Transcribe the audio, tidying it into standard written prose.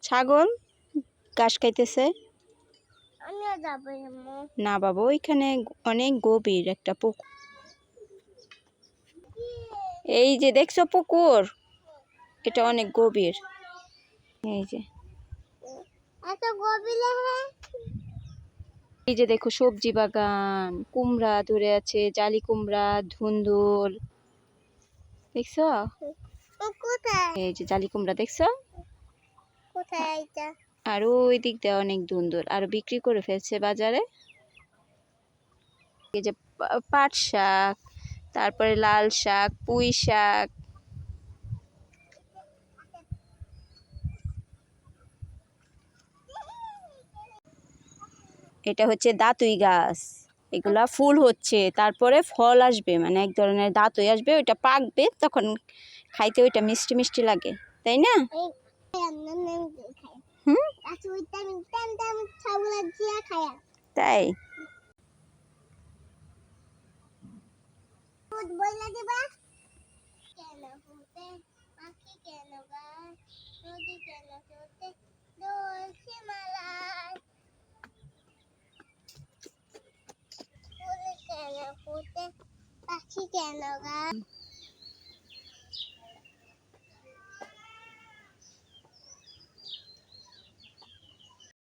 ছাগল ঘাস খাইতেছে। আমিও যাবো। না বাবা, ওইখানে অনেক গভীর একটা পুকুর। এই যে দেখছো পুকুর, এটা অনেক গভীর। এই যে এত গভীরে? এই যে দেখো সবজি বাগান, কুমড়া ধরে আছে, জালি কুমড়া, ধুন্দুল দেখছো? কোথায়? এই যে জালি কুমড়া দেখছো? কোথায় এটা? আর ওই দিক দিয়ে অনেক ধুন্দুল, আর বিক্রি করে ফেলছে বাজারে। এই যে পাট শাক, তারপরে লাল শাক, পুঁই শাক। এটা হচ্ছে দাতুই গাছ, এগুলা ফুল হচ্ছে, তারপরে ফল আসবে, মানে এক ধরনের দাতুই আসবে, ওইটা পাকবে, তখন খাইতে ওইটা মিষ্টি মিষ্টি লাগে, তাই না? হুম, তাই পাখি কেন গা?